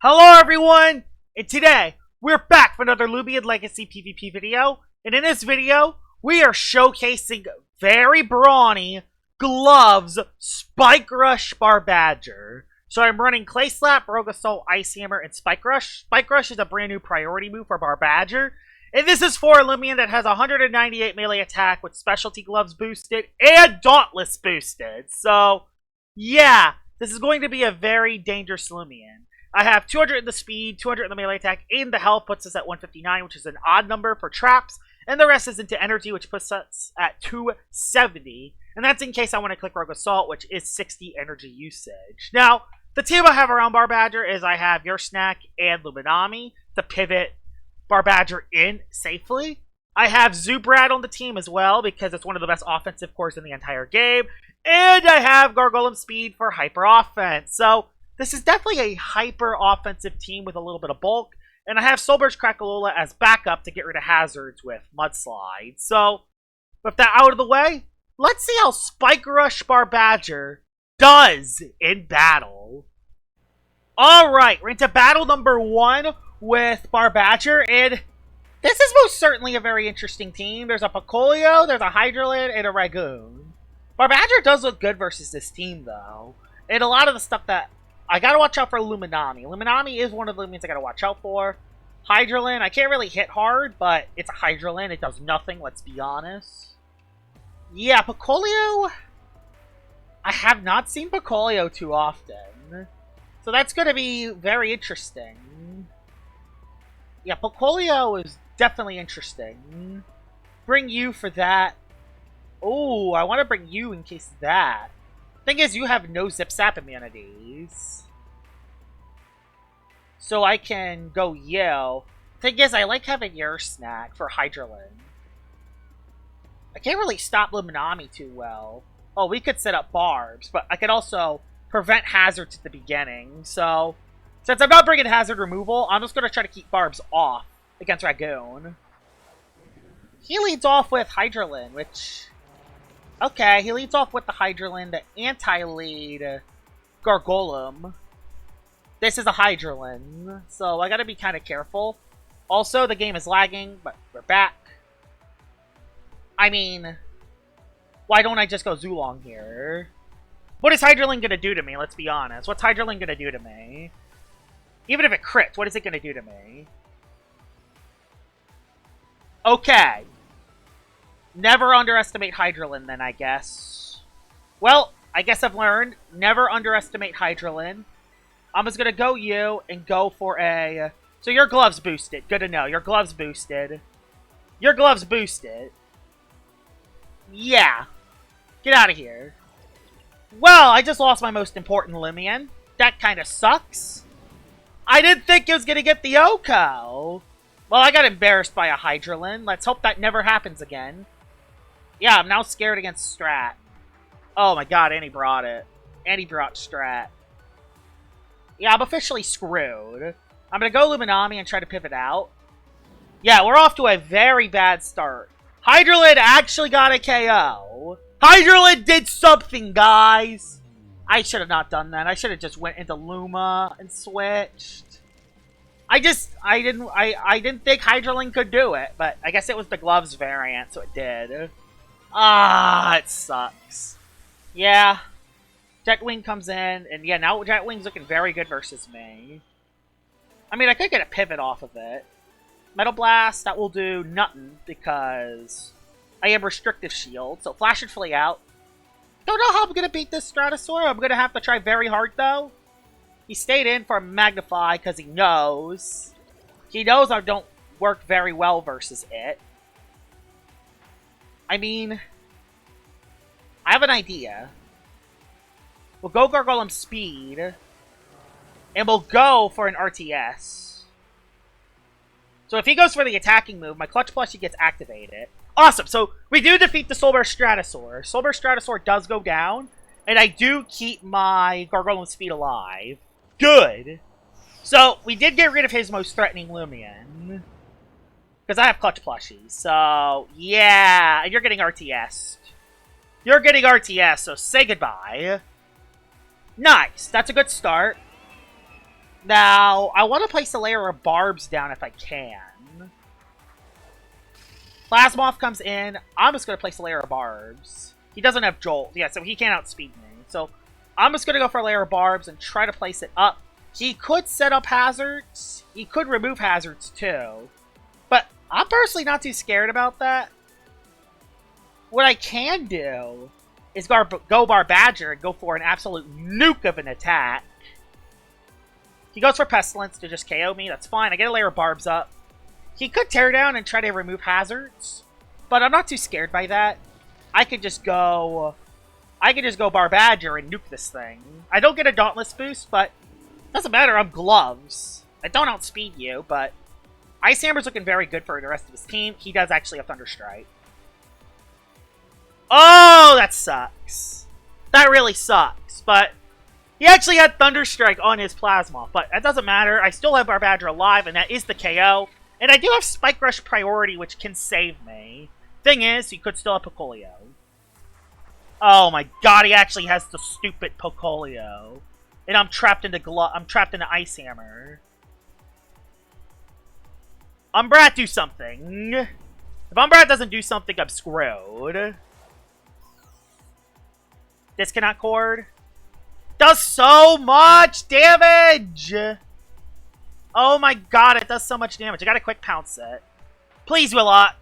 Hello everyone, and today we're back for another Loomian Legacy PvP video, and in this video we are showcasing very brawny gloves Spike Rush Barbadger. So I'm running Clay Slap, Rogue Assault, Ice Hammer, and Spike Rush. Spike Rush is a brand new priority move for Barbadger, and this is for a Loomian that has 198 melee attack with specialty gloves boosted and Dauntless boosted. So yeah, this is going to be a very dangerous Loomian. I have 200 in the speed, 200 in the melee attack, and the health puts us at 159, which is an odd number for traps, and the rest is into energy, which puts us at 270, and that's in case I want to click Rogue Assault, which is 60 energy usage. Now, the team I have around Barbadger is I have Your Snack and Loomian to pivot Barbadger in safely. I have Zubrad on the team as well, because it's one of the best offensive cores in the entire game, and I have Gargolem Speed for hyper offense, so this is definitely a hyper-offensive team with a little bit of bulk, and I have Soulburst Crackalola as backup to get rid of hazards with Mudslide. So, with that out of the way, let's see how Spike Rush Barbadger does in battle. Alright, we're into battle number 1 with Barbadger, and this is most certainly a very interesting team. There's a Picolio, there's a Hydralid, and a Ragoon. Barbadger does look good versus this team, though, and a lot of the stuff that I gotta watch out for Loomian. Loomian is one of the Loomians I gotta watch out for. Hydralin, I can't really hit hard, but it's a Hydralin. It does nothing, let's be honest. Yeah, Picolio, I have not seen Picolio too often. So that's gonna be very interesting. Yeah, Picolio is definitely interesting. Bring you for that. Oh, I want to bring you in case of that. Thing is, you have no Zip Zap immunities. So I can go Yo. Thing is, I like having Your Snack for Hydralin. I can't really stop Loomian too well. Oh, we could set up barbs, but I could also prevent hazards at the beginning. So, since I'm not bringing hazard removal, I'm just going to try to keep barbs off against Ragoon. He leads off with Hydralin, which... Okay, he leads off with the Hydralin, the anti-lead Gargolem. This is a Hydralin, so I gotta be kind of careful. Also, the game is lagging, but we're back. I mean, why don't I just go Zulong here? What is Hydralin gonna do to me, let's be honest? What's Hydralin gonna do to me? Even if it crits, what is it gonna do to me? Okay. Never underestimate Hydralin, then, I guess. Well, I guess I've learned. Never underestimate Hydralin. I'm just gonna go you and go for a... So your gloves boosted. Good to know. Your gloves boosted. Your gloves boosted. Yeah. Get out of here. Well, I just lost my most important Loomian. That kind of sucks. I didn't think it was gonna get the Oko. Well, I got embarrassed by a Hydralin. Let's hope that never happens again. Yeah, I'm now scared against Strat. Oh my god, and he brought it. And he brought Strat. Yeah, I'm officially screwed. I'm gonna go Loomian and try to pivot out. Yeah, we're off to a very bad start. Hydralid actually got a KO. Hydralid did something, guys. I should have not done that. I should have just went into Luma and switched. I didn't think Hydralin could do it, but I guess it was the gloves variant, so it did. Ah, it sucks. Yeah. Jetwing comes in, and yeah, now Jetwing's looking very good versus me. I mean, I could get a pivot off of it. Metal Blast, that will do nothing, because I am Restrictive Shield, so Flash and Flee out. Don't know how I'm going to beat this Stratosaur. I'm going to have to try very hard, though. He stayed in for a Magnify, because he knows. He knows I don't work very well versus it. I mean, I have an idea. We'll go Gargolem Speed, and we'll go for an RTS. So if he goes for the attacking move, my Clutch Plushie gets activated. Awesome, so we do defeat the Soulburst Stratosaur. Soulburst Stratosaur does go down, and I do keep my Gargolem Speed alive. Good. So, we did get rid of his most threatening Loomian. Because I have Clutch Plushies. So, yeah. And you're getting RTS'd. You're getting RTS, so say goodbye. Nice. That's a good start. Now, I want to place a layer of barbs down if I can. Plasmoth comes in. I'm just going to place a layer of barbs. He doesn't have Jolt. Yeah, so he can't outspeed me. So I'm just going to go for a layer of barbs and try to place it up. He could set up hazards. He could remove hazards too. But I'm personally not too scared about that. What I can do is go Barbadger and go for an absolute nuke of an attack. He goes for Pestilence to just KO me. That's fine. I get a layer of barbs up. He could tear down and try to remove hazards, but I'm not too scared by that. I could just go Barbadger and nuke this thing. I don't get a Dauntless boost, but it doesn't matter. I'm gloves. I don't outspeed you, but Ice Hammer's looking very good for the rest of his team. He does actually have Thunderstrike. Oh, that sucks. That really sucks, but he actually had Thunderstrike on his Plasma, but that doesn't matter. I still have Barbadger alive, and that is the KO. And I do have Spike Rush priority, which can save me. Thing is, he could still have Pocolio. Oh my god, he actually has the stupid Pocolio. And I'm trapped into Ice Hammer. Umbrat, do something. If Umbrat doesn't do something, I'm screwed. Disconnect cord. Does so much damage! Oh my god, it does so much damage. I gotta quick pounce it. Please, Willot.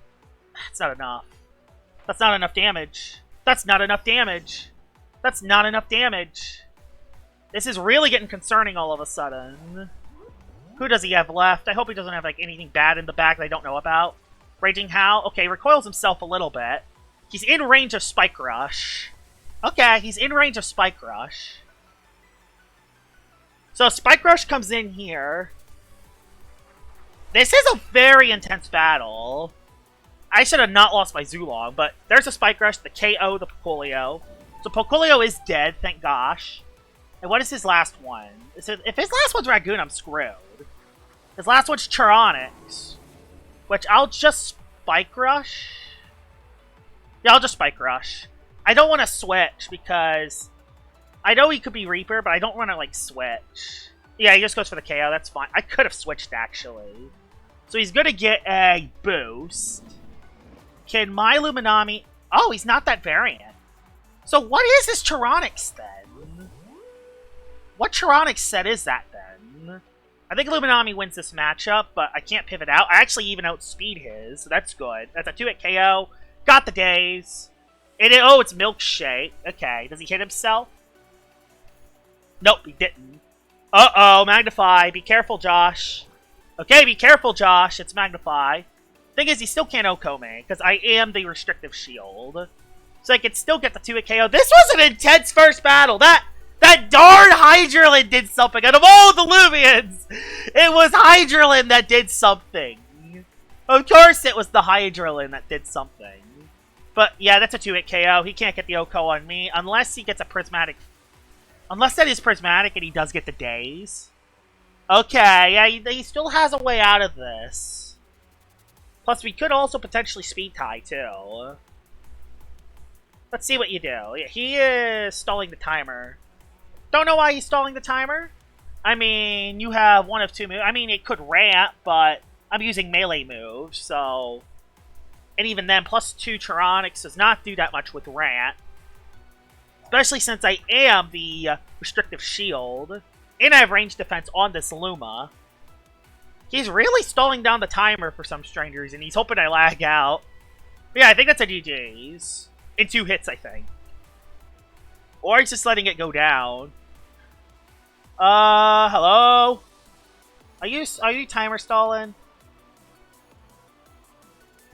That's not enough. That's not enough damage. That's not enough damage. That's not enough damage. This is really getting concerning all of a sudden. Who does he have left? I hope he doesn't have like anything bad in the back that I don't know about. Raging Howl. Okay, recoils himself a little bit. He's in range of Spike Rush. Okay, he's in range of Spike Rush. So Spike Rush comes in here. This is a very intense battle. I should have not lost my Zulong, but there's a Spike Rush, the KO, the Pocolio. So Pocolio is dead, thank gosh. And what is his last one? If his last one's Ragoon, I'm screwed. His last one's Charonix, which I'll just Spike Rush. Yeah, I'll just Spike Rush. I don't want to switch because I know he could be Reaper, but I don't want to like switch. Yeah, he just goes for the KO. That's fine. I could have switched actually. So he's gonna get a boost. Can my Luminami... Oh, he's not that variant. So what is this Charonix then? What Charonix set is that then? I think Luminami wins this matchup, but I can't pivot out. I actually even outspeed his, so that's good. That's a 2-hit KO. Got the days. Oh, it's Milkshake. Okay, does he hit himself? Nope, he didn't. Uh-oh, Magnify. Be careful, Josh. Okay, be careful, Josh. It's Magnify. Thing is, he still can't OHKO me, because I am the restrictive shield. So I can still get the 2-hit KO. This was an intense first battle. That darn Hydralin did something. Out of all the Loomians, it was Hydralin that did something. Of course it was the Hydralin that did something. But yeah, that's a 2-hit KO. He can't get the OHKO on me unless he gets a prismatic. Unless that is prismatic and he does get the days. Okay, yeah, he still has a way out of this. Plus, we could also potentially speed tie, too. Let's see what you do. Yeah, he is stalling the timer. Don't know why he's stalling the timer. I mean, you have one of two moves. I mean, it could ramp, but I'm using melee moves, so... And even then, +2 Charonix does not do that much with ramp. Especially since I am the restrictive shield. And I have range defense on this Luma. He's really stalling down the timer for some strange reason. He's hoping I lag out. But yeah, I think that's a GG's. In 2 hits, I think. Or he's just letting it go down. Hello? Are you timer stalling?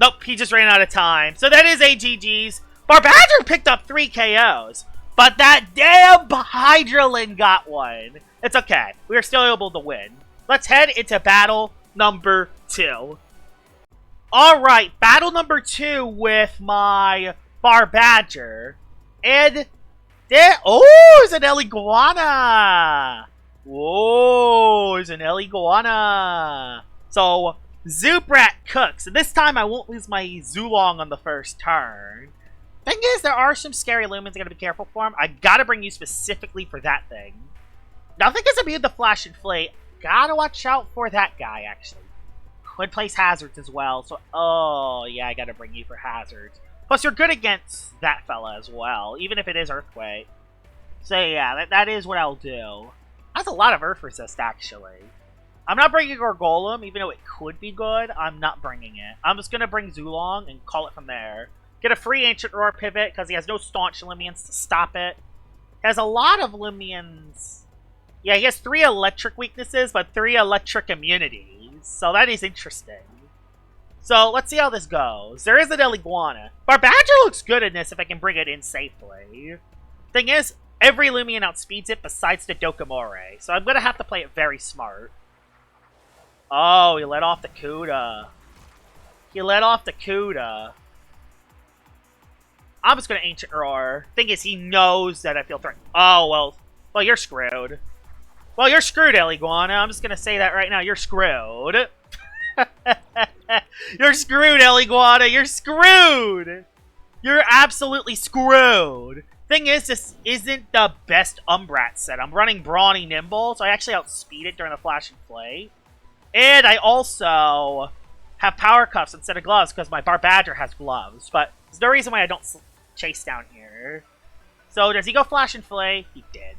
Nope, he just ran out of time. So that is a GG's. Barbadger picked up 3 KOs. But that damn Hydralin got one. It's okay. We are still able to win. Let's head into battle number 2. Alright, battle number 2 with my Barbadger. And there... Oh, it's an Eliguana! Whoa, it's an Eliguana! So, Zooprat cooks. And this time I won't lose my Zulong on the first turn. Thing is, there are some scary Lumens I gotta be careful for him. I gotta bring you specifically for that thing. Nothing is immune to Flash and Flame. gotta watch out for that guy, actually. Quinn plays hazards as well, so... Oh, yeah, I gotta bring you for hazards. Plus, you're good against that fella as well, even if it is Earthquake. So, yeah, that is what I'll do. That's a lot of Earth Resist, actually. I'm not bringing our Golem, even though it could be good. I'm not bringing it. I'm just gonna bring Zulong and call it from there. Get a free Ancient Roar pivot, because he has no Staunch Loomians to stop it. He has a lot of Loomians. Yeah, he has 3 electric weaknesses, but 3 electric immunities. So that is interesting. So, let's see how this goes. There is an Eliguana. Barbadger looks good in this if I can bring it in safely. Thing is, every Loomian outspeeds it besides the Dokomore. So I'm going to have to play it very smart. Oh, he let off the Kuda. He let off the Kuda. I'm just going to Ancient Roar. Thing is, he knows that I feel threatened. Oh, well, you're screwed. Well, you're screwed, Eliguana. I'm just going to say that right now. You're screwed. You're screwed, Eliguana. You're screwed. You're absolutely screwed. Thing is, this isn't the best Umbrat set. I'm running Brawny Nimble, so I actually outspeed it during the Flash and Flay. And I also have Power Cuffs instead of gloves because my Barbadger has gloves. But there's no reason why I don't chase down here. So does he go Flash and Flay? He did.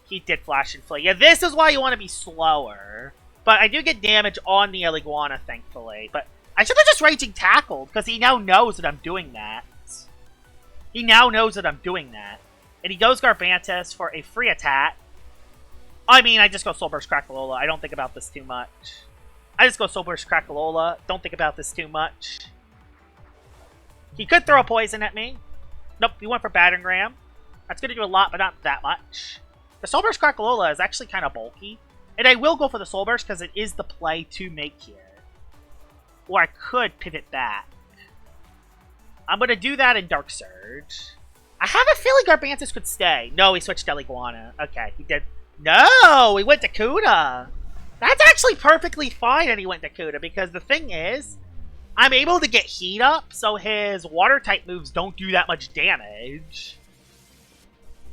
He did Flash and Flay. Yeah, this is why you want to be slower. But I do get damage on the Eliguana, thankfully. But I should have just Raging Tackled, because he now knows that I'm doing that. He now knows that I'm doing that. And he goes Garbantus for a free attack. I mean, I just go Soul Burst Crackalola. I don't think about this too much. I just go Soul Burst Crackalola. Don't think about this too much. He could throw a poison at me. Nope, he went for Battering Ram. That's going to do a lot, but not that much. The Soul Burst Crackalola is actually kind of bulky. And I will go for the Soul Burst because it is the play to make here. Or I could pivot back. I'm going to do that in Dark Surge. I have a feeling Garbantus could stay. No, he switched to Eliguana. Okay, he did. No, he went to Kuda. That's actually perfectly fine that he went to Kuda because the thing is, I'm able to get Heat Up, so his Water-type moves don't do that much damage.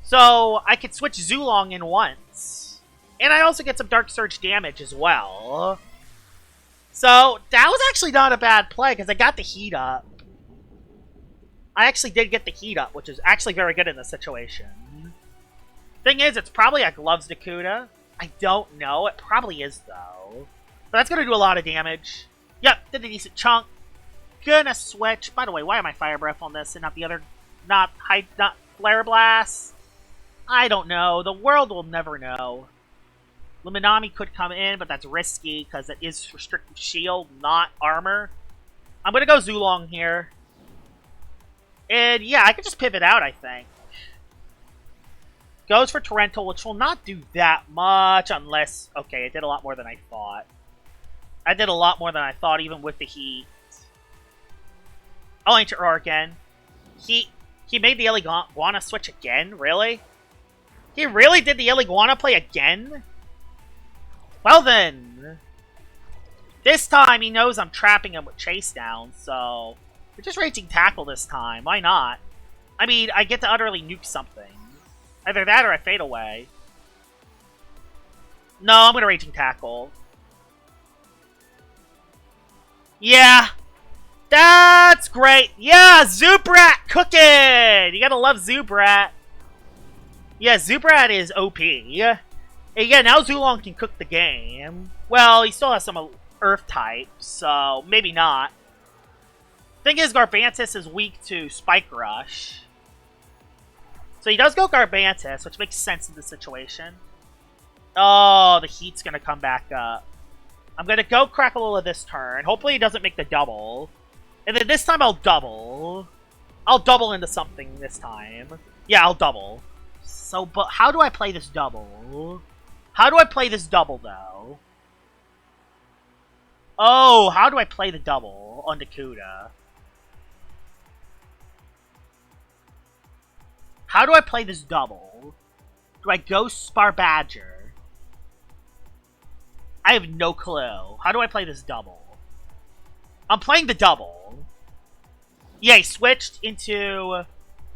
So I could switch Zulong in once. And I also get some Dark Surge damage as well. So that was actually not a bad play because I got the Heat Up. I actually did get the Heat Up, which is actually very good in this situation. Thing is, it's probably a Gloves Dakuda. I don't know. It probably is, though. But that's going to do a lot of damage. Yep, did a decent chunk. Gonna switch. By the way, why am I Fire Breath on this and not the other... Not Flare Blast? I don't know. The world will never know. Luminami could come in, but that's risky because it is restricted shield, not armor. I'm going to go Zulong here. And yeah, I could just pivot out, I think. Goes for Torrential, which will not do that much unless... Okay, it did a lot more than I thought. I did a lot more than I thought, even with the heat. Oh, Ancient Roar again. He made the Eliguana switch again? Really? He really did the Eliguana play again? Well then. This time he knows I'm trapping him with Chase Down, so... We're just Raging Tackle this time. Why not? I mean, I get to utterly nuke something. Either that or I fade away. No, I'm going to Raging Tackle. Yeah. That's great. Yeah, Zubrat cooking. You got to love Zubrat. Yeah, Zubrat is OP. And yeah, now Zulong can cook the game. Well, he still has some Earth types, so maybe not. Thing is, Garbantus is weak to Spike Rush. So he does go Garbantus, which makes sense in this situation. Oh, the heat's going to come back up. I'm going to go Crackalola this turn. Hopefully he doesn't make the double. And then this time I'll double. I'll double into something this time. Yeah, I'll double. So, but how do I play this double? How do I play this double, though? Oh, how do I play the double on Dakuda? How do I play this double? Do I Ghost Barbadger? I have no clue. How do I play this double? I'm playing the double. Yeah, he switched into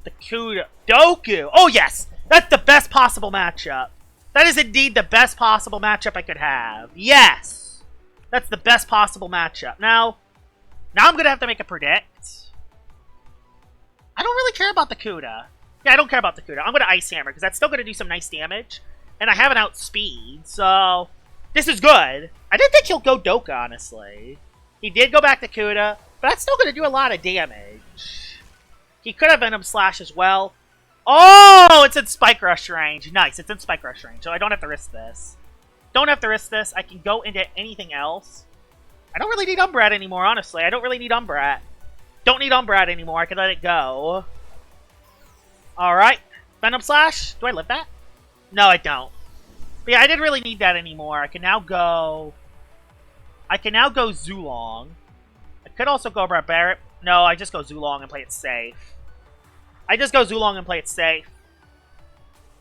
the Kuda. Doku! Oh, yes! That's the best possible matchup. That is indeed the best possible matchup I could have. Yes! That's the best possible matchup. Now I'm going to have to make a predict. I don't really care about the Kuda. Yeah, I don't care about the Kuda. I'm going to Ice Hammer, because that's still going to do some nice damage. And I have an outspeed, so this is good. I didn't think he'll go Doka, honestly. He did go back to Kuda, but that's still going to do a lot of damage. He could have Venom Slash as well. Oh, it's in Spike Rush range. Nice, it's in Spike Rush range, so I don't have to risk this. Don't have to risk this. I can go into anything else. I don't really need Umbrat anymore, honestly. I don't really need Umbrat. Don't need Umbrat anymore. I can let it go. Alright. Venom Slash. Do I live that? No, I don't. But yeah, I didn't really need that anymore. I can now go Zulong. I could also go Barbaric. No, I just go Zulong and play it safe.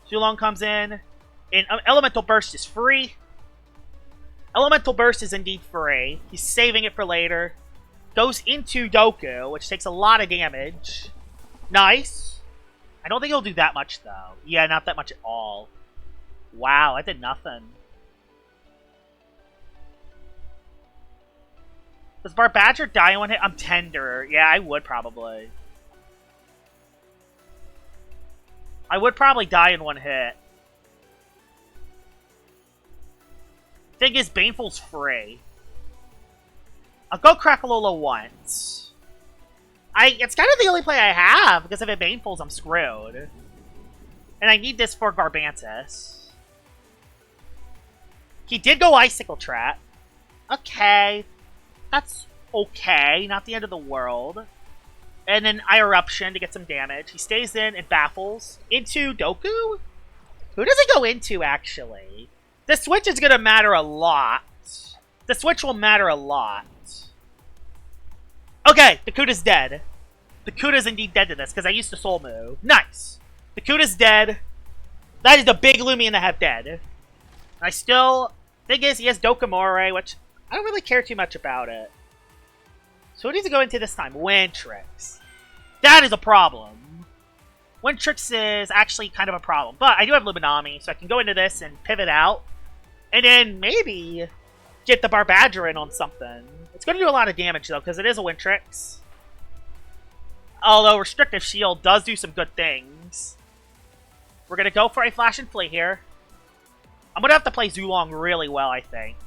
Zulong comes in. And Elemental Burst is free. Elemental Burst is indeed free. He's saving it for later. Goes into Doku, which takes a lot of damage. Nice. I don't think he'll do that much, though. Yeah, not that much at all. Wow, I did nothing. Does Barbadger die in one hit? I'm tender. Yeah, I would probably. I would probably die in one hit. Thing is, Baneful's free. I'll go Crackalola once. It's kind of the only play I have, because if it Baneful's, I'm screwed. And I need this for Garbantus. He did go Icicle Trap. Okay. That's okay. Not the end of the world. And then I Eruption to get some damage. He stays in and baffles. Into Doku? Who does he go into, actually? The switch is going to matter a lot. The switch will matter a lot. Okay, the Kuda's dead. The Kuda's indeed dead to this, because I used to Soul Move. Nice. The Kuda's dead. That is the big Loomian that have dead. I still... Thing is, he has Dokamore, which I don't really care too much about it. So who needs to go into this time? Wintrix. That is a problem. Wintrix is actually kind of a problem. But I do have Luminami, so I can go into this and pivot out. And then maybe get the Barbadger in on something. It's going to do a lot of damage, though, because it is a Wintrix. Although Restrictive Shield does do some good things. We're going to go for a Flash and Flee here. I'm going to have to play Zulong really well, I think.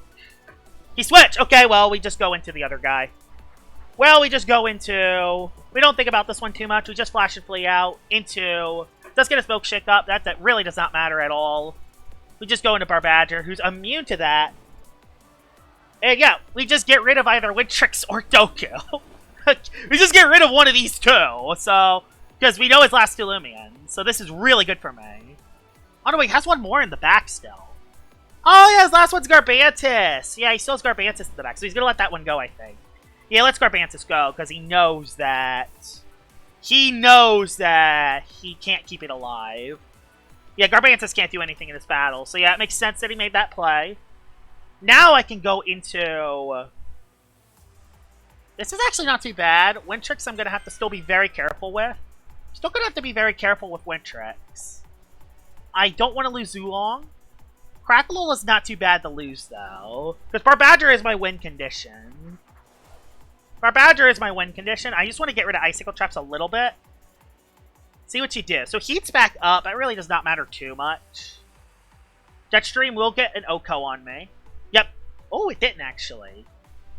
He switched! Okay, well, we just go into the other guy. Well, we just go into... We don't think about this one too much. We just Flash and Flee out into... Does get a Milkshake up. That really does not matter at all. We just go into Barbadger, who's immune to that. And yeah, we just get rid of either Wintrix or Doku. We just get rid of one of these two. So, because we know his last two Loomian. So this is really good for me. Oh no, wait, he has one more in the back still. Oh yeah, his last one's Garbantus. Yeah, he still has Garbantus in the back. So he's going to let that one go, I think. Yeah, let's Garbantus go, because he knows that... He can't keep it alive. Yeah, Garbantus can't do anything in this battle. So yeah, it makes sense that he made that play. Now I can go into... This is actually not too bad. Wintrix I'm going to have to still be very careful with. Still going to have to be very careful with Wintrix. I don't want to lose Zulong. Crackalola's not too bad to lose, though. Because Barbadger is my win condition. Barbadger is my win condition. I just want to get rid of Icicle Traps a little bit. See what you do. So Heat's back up. That really does not matter too much. Jetstream will get an Oko on me. Yep. Oh, it didn't actually.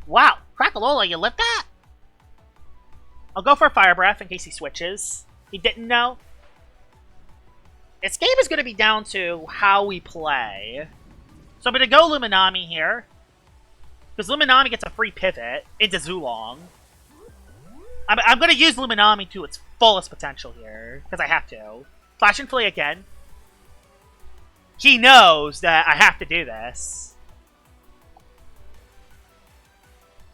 Wow. Crackalola, you lived that? I'll go for a Fire Breath in case he switches. He didn't know. This game is going to be down to how we play. So I'm going to go Luminami here. Because Luminami gets a free pivot into Zulong. I'm going to use Luminami to its fullest potential here. Because I have to. Flash and Flee again. He knows that I have to do this.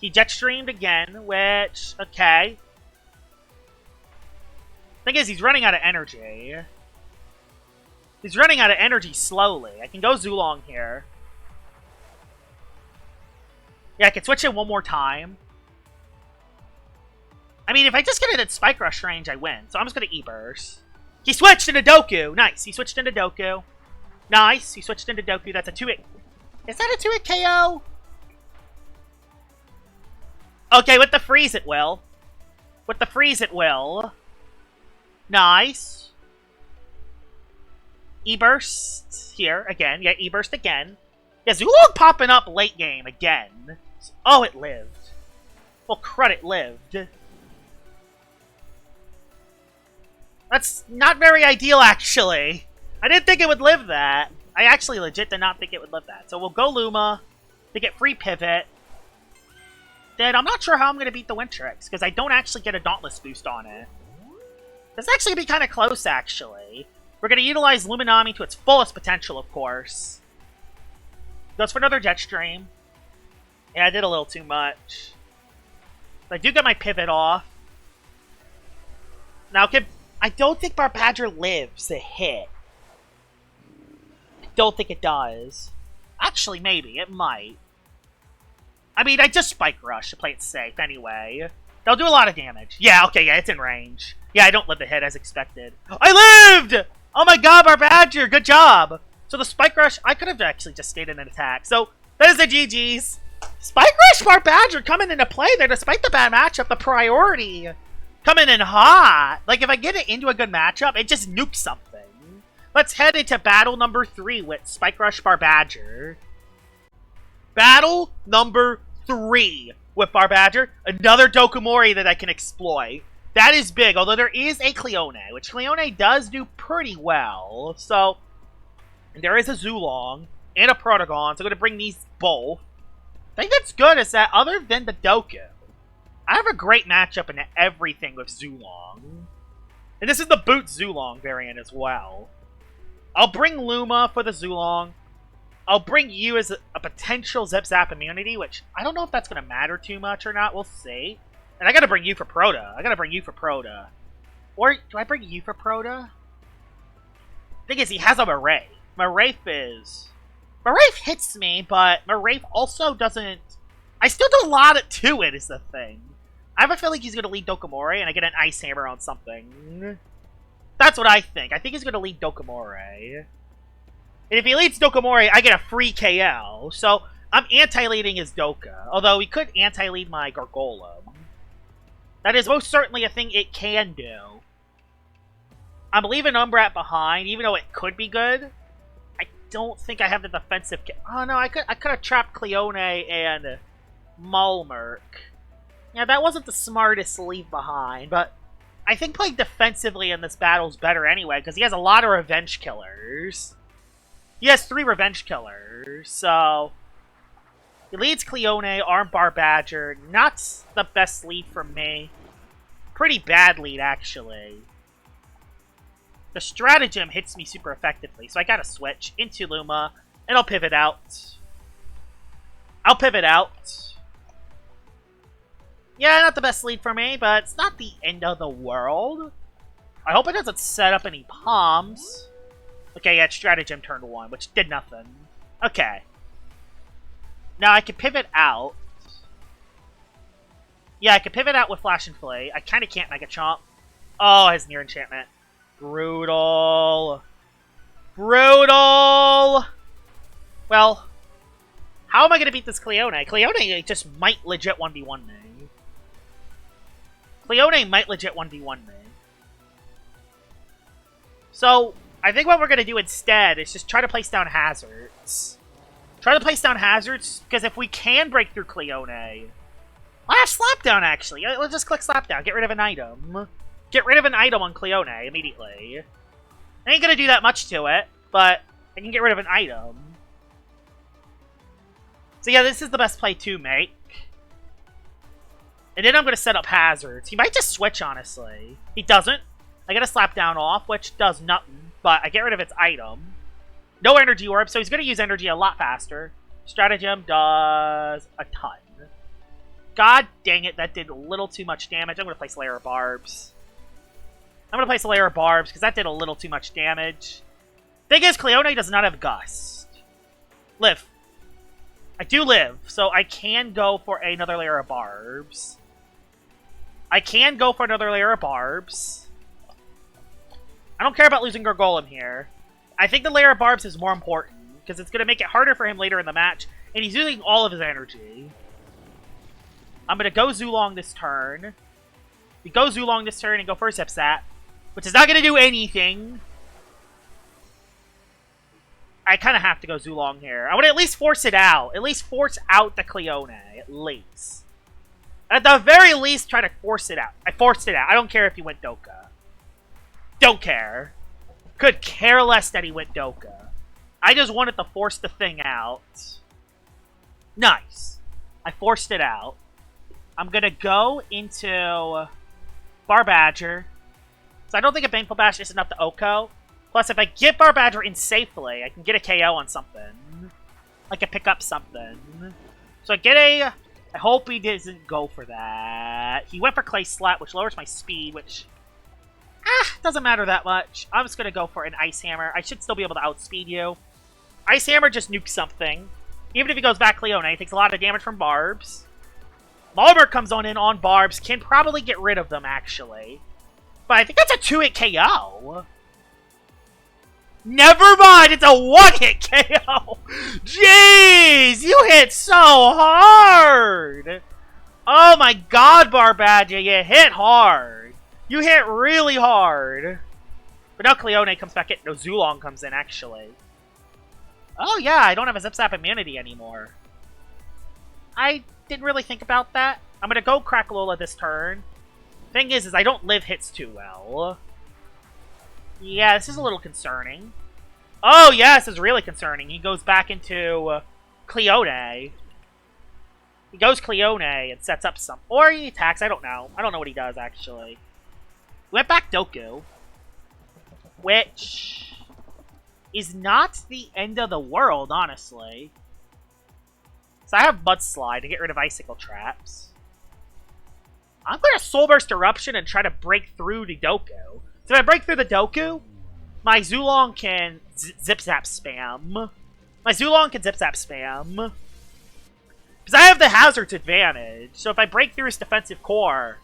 He Jetstreamed again, which... Okay. Thing is, he's running out of energy. He's running out of energy slowly. I can go Zulong here. Yeah, I can switch it one more time. I mean, if I just get it at Spike Rush range, I win. So I'm just going to E-Burst. He switched into Doku. Nice. He switched into Doku. Nice. He switched into Doku. That's a 2-hit. Is that a 2-hit KO? Okay, with the freeze it will. With the freeze it will. Nice. E-burst here again. Yeah, E-burst again. Yeah, Zulong popping up late game again. Oh, it lived. Well, credit lived. That's not very ideal, actually. I didn't think it would live that. I actually legit did not think it would live that. So we'll go Luma to get free pivot. Then I'm not sure how I'm going to beat the Wintrix, because I don't actually get a Dauntless boost on it. This is actually going to be kind of close, actually. We're going to utilize Luminami to its fullest potential, of course. Goes for another Jet Stream. Yeah, I did a little too much. But I do get my pivot off. Now, I don't think Barbadger lives a hit. I don't think it does. Actually, maybe. It might. I mean, I just Spike Rush to play it safe anyway. They'll do a lot of damage. Yeah, okay, yeah, it's in range. Yeah, I don't live the hit as expected. I lived! Oh my god, Barbadger, good job! So the Spike Rush, I could have actually just stayed in an attack. So, that is the GG's. Spike Rush Barbadger coming into play there despite the bad matchup, the priority. Coming in hot. Like, if I get it into a good matchup, it just nukes something. Let's head into battle number 3 with Spike Rush Barbadger. Battle number 3 with Barbadger. Another Dokumori that I can exploit. That is big, although there is a Cleone, which Cleone does do pretty well. So, there is a Zulong and a Protagon, so I'm going to bring these both. The thing that's good is that other than the Doku, I have a great matchup in everything with Zulong. And this is the Boot Zulong variant as well. I'll bring Luma for the Zulong. I'll bring you as a potential Zip Zap immunity, which I don't know if that's going to matter too much or not. We'll see. And I got to bring you for Proto. Or do I bring you for Proto? Thing is, he has a Marafe. Marafe hits me, but Marafe also doesn't... I still do a lot to it, is the thing. I have a feeling he's going to lead Dokumori, and I get an Ice Hammer on something. That's what I think. I think he's going to lead Dokumori. And if he leads Dokumori, I get a free KO. So, I'm anti-leading his Doka. Although, he could anti-lead my Gargolem. That is most certainly a thing it can do. I'm leaving Umbrat behind, even though it could be good. I don't think I have the defensive... Oh, no, I could have trapped Cleone and Malmerk. Yeah, that wasn't the smartest leave behind, but I think playing defensively in this battle is better anyway, because he has a lot of Revenge Killers. He has 3 Revenge Killers, so... He leads Cleone, Arm Barbadger. Not the best lead for me. Pretty bad lead, actually. The Stratagem hits me super effectively, so I gotta switch into Luma, and I'll pivot out. Yeah, not the best lead for me, but it's not the end of the world. I hope it doesn't set up any palms. Okay, yeah, it's Stratagem turn 1, which did nothing. Okay. Now I can pivot out. Yeah, I can pivot out with Flash and Flay. I kind of can't Mega Chomp. Oh, it has Near Enchantment. Brutal. Brutal! Well, how am I going to beat this Cleone? Cleone just might legit 1v1 me. So, I think what we're going to do instead is just try to place down hazards. Because if we can break through Cleone... I have Slapdown, actually. Let's just click Slapdown. Get rid of an item. Get rid of an item on Cleone immediately. I ain't going to do that much to it, but I can get rid of an item. So yeah, this is the best play to make. And then I'm going to set up hazards. He might just switch, honestly. He doesn't. I get a Slapdown off, which does nothing, but I get rid of its item. No energy orb, so he's going to use energy a lot faster. Stratagem does a ton. God dang it, that did a little too much damage. I'm going to place Layer of Barbs. Because that did a little too much damage. Thing is, Cleone does not have Gust. Live. I do live, so I can go for another Layer of Barbs. I don't care about losing Gargolem here. I think the layer of barbs is more important, because it's going to make it harder for him later in the match, and he's using all of his energy. I'm going to go Zulong this turn. We go Zulong this turn and go for a Zip Zap, which is not going to do anything. I kind of have to go Zulong here. I want to at least force it out. At least force out the Cleone, at least. At the very least, try to force it out. I forced it out. I don't care if he went Doka. Don't care. Could care less that he went Doka. I just wanted to force the thing out. Nice. I forced it out. I'm going to go into Barbadger. So I don't think a Baneful Bash is enough to Oko. Plus, if I get Barbadger in safely, I can get a KO on something. I can pick up something. So I get a... I hope he doesn't go for that. He went for Clay Slap, which lowers my speed, which... doesn't matter that much. I'm just going to go for an Ice Hammer. I should still be able to outspeed you. Ice Hammer just nukes something. Even if he goes back Cleone, he takes a lot of damage from Barbs. Malbert comes on in on Barbs. Can probably get rid of them, actually. But I think that's a 2-hit KO. Never mind, it's a 1-hit KO! Jeez, you hit so hard! Oh my god, Barbadger, you hit hard. You hit really hard. But now Cleone comes back in. No, Zulong comes in, actually. Oh yeah, I don't have a Zip Zap immunity anymore. I didn't really think about that. I'm gonna go Crackalola this turn. Thing is I don't live hits too well. Yeah, this is a little concerning. Oh, yeah, this is really concerning. He goes back into Cleone. He goes Cleone and sets up some... Or he attacks, I don't know. I don't know what he does, actually. Went back Doku. Which is not the end of the world, honestly. So I have Mudslide to get rid of Icicle Traps. I'm going to Soul Burst Eruption and try to break through the Doku. So if I break through the Doku, my Zulong can Zip Zap spam. My Zulong can Zip Zap spam. Because I have the Hazard's advantage. So if I break through his defensive core,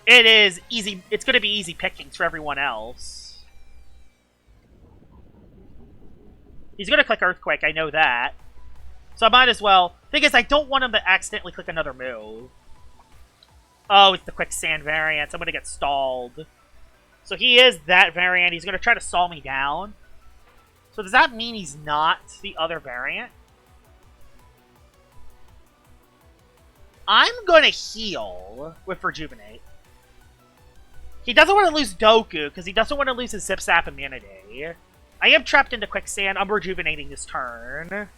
it is easy. It's going to be easy pickings for everyone else. He's going to click Earthquake, I know that. So I might as well... Thing is, I don't want him to accidentally click another move. Oh, it's the Quicksand variant. I'm going to get stalled. So he is that variant. He's going to try to stall me down. So does that mean he's not the other variant? I'm going to heal with Rejuvenate. He doesn't want to lose Doku because he doesn't want to lose his Zip Zap immunity. I am trapped into Quicksand. I'm rejuvenating this turn.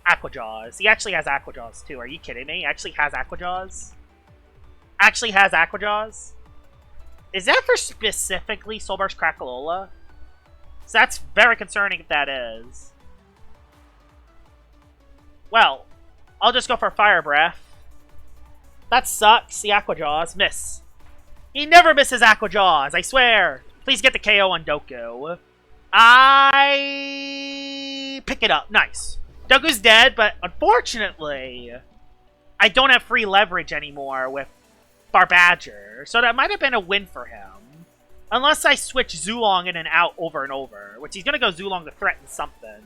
Aqua Jaws. He actually has Aqua Jaws too. Are you kidding me? He actually has Aqua Jaws? Actually has Aqua Jaws? Is that for specifically Soul Burst Crackalola? So that's very concerning if that is. Well, I'll just go for Fire Breath. That sucks. The Aqua Jaws. Miss. He never misses Aqua Jaws, I swear. Please get the KO on Doku. I pick it up. Nice. Doku's dead, but unfortunately, I don't have free leverage anymore with Barbadger, so that might have been a win for him. Unless I switch Zulong in and out over and over, which he's going to go Zulong to threaten something.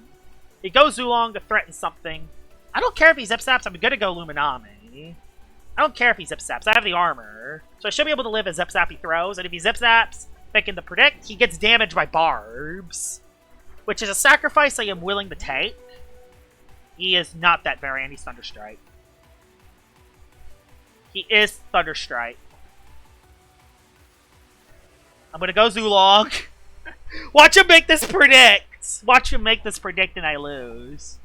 He goes Zulong to threaten something. I don't care if he Zip Zaps, I'm going to go Luminami. I don't care if he Zip Zaps, I have the armor. So I should be able to live as Zip Zap he throws, and if he Zip Zaps, picking the predict, he gets damaged by Barbs. Which is a sacrifice I am willing to take. He is not that variant, he's Thunderstrike. He is Thunderstrike. I'm gonna go Zulong. Watch him make this predict! Watch him make this predict and I lose.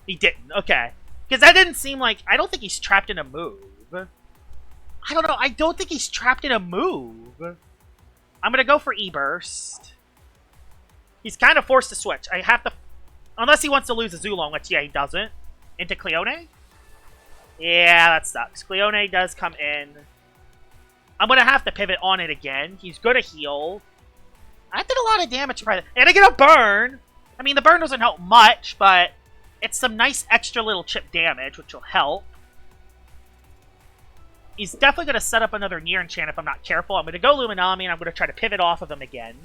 He didn't, okay. Because that didn't seem like... I don't think he's trapped in a move. I don't know, I don't think he's trapped in a move. I'm gonna go for E-Burst. He's kind of forced to switch. I have to... Unless he wants to lose a Zulong, which, yeah, he doesn't. Into Cleone? Yeah, that sucks. Cleone does come in. I'm going to have to pivot on it again. He's going to heal. I did a lot of damage. And I get a burn. I mean, the burn doesn't help much, but it's some nice extra little chip damage, which will help. He's definitely going to set up another Near Enchant if I'm not careful. I'm going to go Luminami, and I'm going to try to pivot off of him again.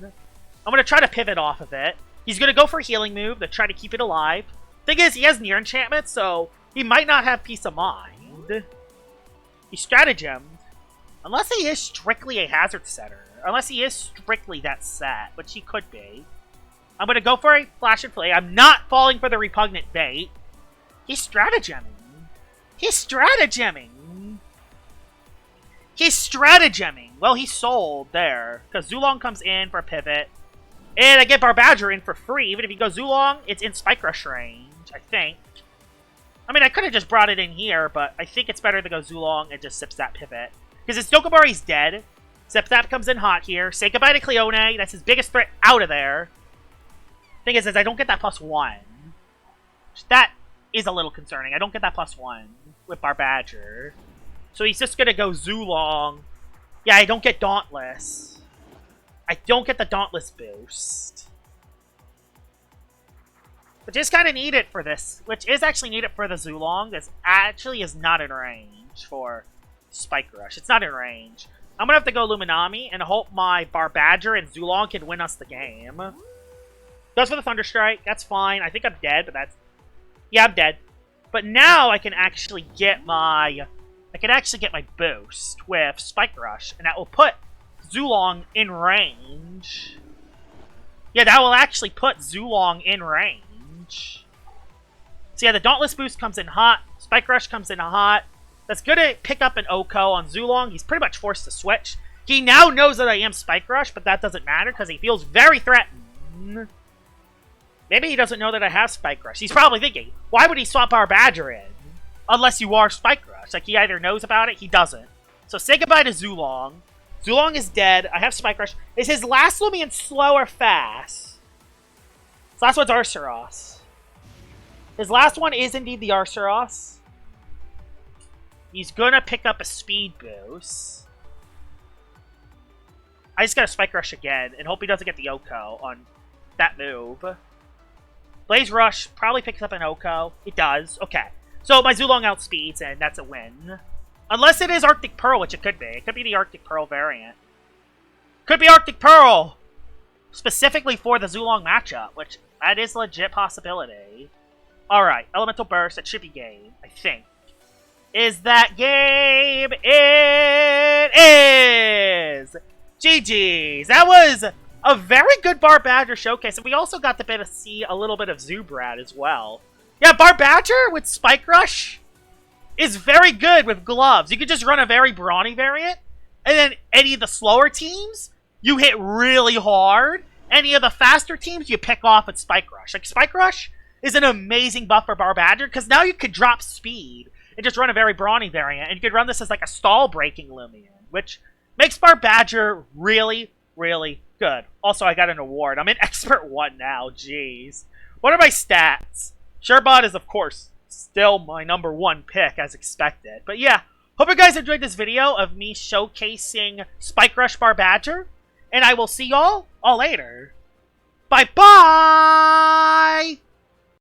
I'm I'm going to try to pivot off of it. He's going to go for a healing move to try to keep it alive. Thing is, he has near enchantment, so he might not have peace of mind. He stratagemed. Unless he is strictly a hazard setter. Unless he is strictly that set, which he could be. I'm going to go for a Flash and Flay. I'm not falling for the repugnant bait. He's stratageming. He's stratageming. He's stratageming. Well, he sold there. Because Zulong comes in for a pivot. And I get Barbadger in for free. Even if he goes Zulong, it's in Spike Rush range, I think. I mean, I could have just brought it in here, but I think it's better to go Zulong and just Sips that pivot. Because his Dokabari's dead. Zepzap comes in hot here. Say goodbye to Cleone. That's his biggest threat out of there. Thing is I don't get that +1. That is a little concerning. I don't get that +1 with Barbadger. So he's just going to go Zulong. Yeah, I don't get Dauntless. I don't get the Dauntless boost. Which is kind of needed for this. Which is actually needed for the Zulong. This actually is not in range for Spike Rush. It's not in range. I'm going to have to go Luminami and hope my Barbadger and Zulong can win us the game. Goes for the Thunderstrike. That's fine. I think I'm dead, but that's... Yeah, I'm dead. But now I can actually get my... boost with Spike Rush, and that will put Zulong in range. Yeah, that will actually put Zulong in range. So yeah, the Dauntless boost comes in hot. Spike Rush comes in hot. That's going to pick up an Oko on Zulong. He's pretty much forced to switch. He now knows that I am Spike Rush, but that doesn't matter because he feels very threatened. Maybe he doesn't know that I have Spike Rush. He's probably thinking, why would he swap Barbadger in? Unless you are Spike Rush. Like, he either knows about it, he doesn't. So say goodbye to Zulong. Zulong is dead. I have Spike Rush. Is his last Loomian slow or fast? His last one's Arceros. His last one is indeed the Arceros. He's gonna pick up a speed boost. I just gotta Spike Rush again and hope he doesn't get the Oko on that move. Blaze Rush probably picks up an Oko. It does. Okay. So my Zulong outspeeds, and that's a win. Unless it is Arctic Pearl, which it could be. It could be the Arctic Pearl variant. Could be Arctic Pearl! Specifically for the Zulong matchup, which that is a legit possibility. Alright, Elemental Burst. That should be game, I think. Is that game? It is! GG's! That was a very good Barbadger showcase, and we also got to see a little bit of Zubrad as well. Yeah, Barbadger with Spike Rush is very good with gloves. You could just run a very brawny variant, and then any of the slower teams, you hit really hard. Any of the faster teams, you pick off with Spike Rush. Like, Spike Rush is an amazing buff for Barbadger, because now you could drop speed and just run a very brawny variant, and you could run this as like a stall-breaking Loomian, which makes Barbadger really, really good. Also, I got an award. I'm in Expert 1 now, jeez. What are my stats? Sherbot is, of course, still my #1 pick, as expected. But yeah, hope you guys enjoyed this video of me showcasing Spike Rush Barbadger, and I will see y'all all later. Bye-bye!